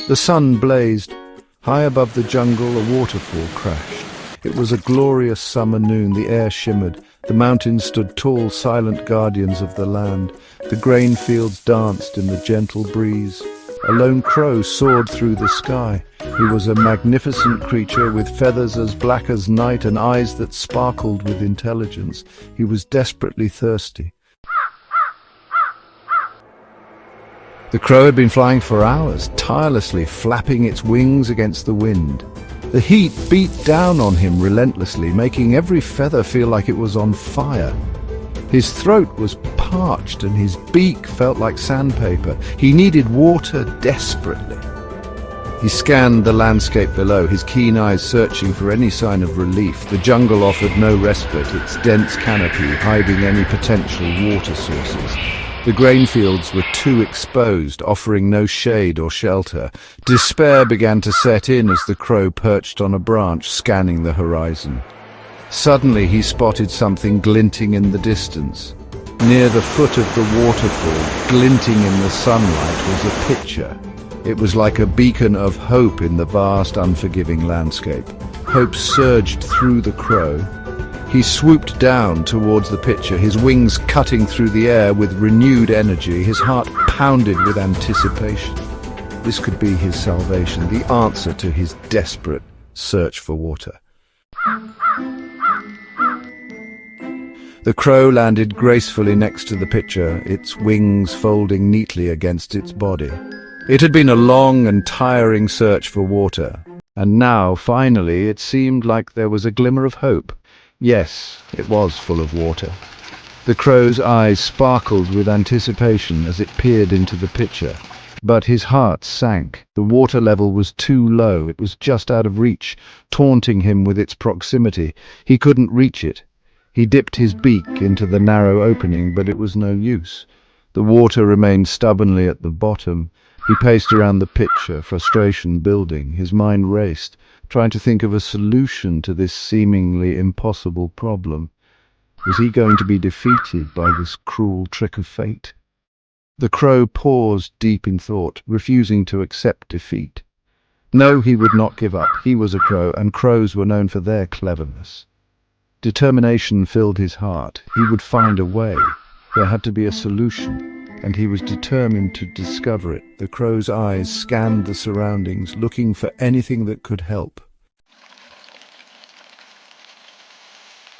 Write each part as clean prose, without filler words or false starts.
The sun blazed. High above the jungle, a waterfall crashed. It was a glorious summer noon. The air shimmered. The mountains stood tall, silent guardians of the land. The grain fields danced in the gentle breeze. A lone crow soared through the sky. He was a magnificent creature with feathers as black as night and eyes that sparkled with intelligence. He was desperately thirsty. The crow had been flying for hours, tirelessly flapping its wings against the wind. The heat beat down on him relentlessly, making every feather feel like it was on fire. His throat was parched and his beak felt like sandpaper. He needed water desperately. He scanned the landscape below, his keen eyes searching for any sign of relief. The jungle offered no respite, its dense canopy hiding any potential water sources. The grain fields were too exposed, offering no shade or shelter. Despair began to set in as the crow perched on a branch, scanning the horizon. Suddenly he spotted something glinting in the distance. Near the foot of the waterfall, glinting in the sunlight, was a pitcher. It was like a beacon of hope in the vast, unforgiving landscape. Hope surged through the crow. He swooped down towards the pitcher, his wings cutting through the air with renewed energy. His heart pounded with anticipation. This could be his salvation, the answer to his desperate search for water. The crow landed gracefully next to the pitcher, its wings folding neatly against its body. It had been a long and tiring search for water, and now, finally, it seemed like there was a glimmer of hope. Yes, it was full of water. The crow's eyes sparkled with anticipation as it peered into the pitcher, but his heart sank. The water level was too low. It was just out of reach, taunting him with its proximity. He couldn't reach it. He dipped his beak into the narrow opening, but it was no use. The water remained stubbornly at the bottom. He paced around the pitcher, frustration building. His mind raced, trying to think of a solution to this seemingly impossible problem. Was he going to be defeated by this cruel trick of fate? The crow paused deep in thought, refusing to accept defeat. No, he would not give up. He was a crow, and crows were known for their cleverness. Determination filled his heart. He would find a way. There had to be a solution, and he was determined to discover it. The crow's eyes scanned the surroundings, looking for anything that could help.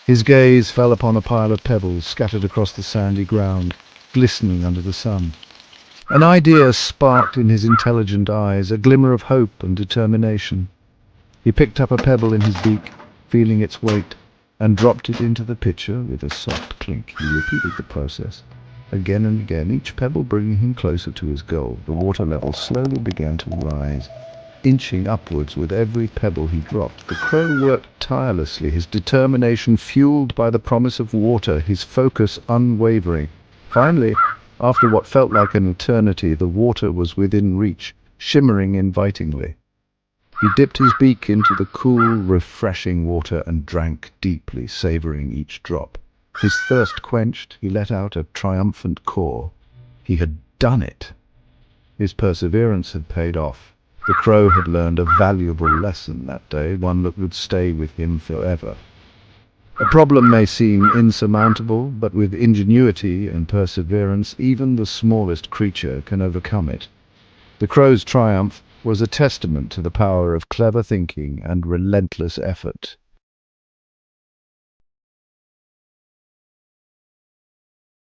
His gaze fell upon a pile of pebbles scattered across the sandy ground, glistening under the sun. An idea sparked in his intelligent eyes, a glimmer of hope and determination. He picked up a pebble in his beak, feeling its weight, and dropped it into the pitcher with a soft clink. He repeated the process again and again, each pebble bringing him closer to his goal. The water level slowly began to rise, inching upwards with every pebble he dropped. The crow worked tirelessly, his determination fueled by the promise of water, his focus unwavering. Finally, after what felt like an eternity, the water was within reach, shimmering invitingly. He dipped his beak into the cool, refreshing water and drank deeply, savoring each drop. His thirst quenched, he let out a triumphant caw. He had done it. His perseverance had paid off. The crow had learned a valuable lesson that day, one that would stay with him forever. A problem may seem insurmountable, but with ingenuity and perseverance, even the smallest creature can overcome it. The crow's triumph was a testament to the power of clever thinking and relentless effort.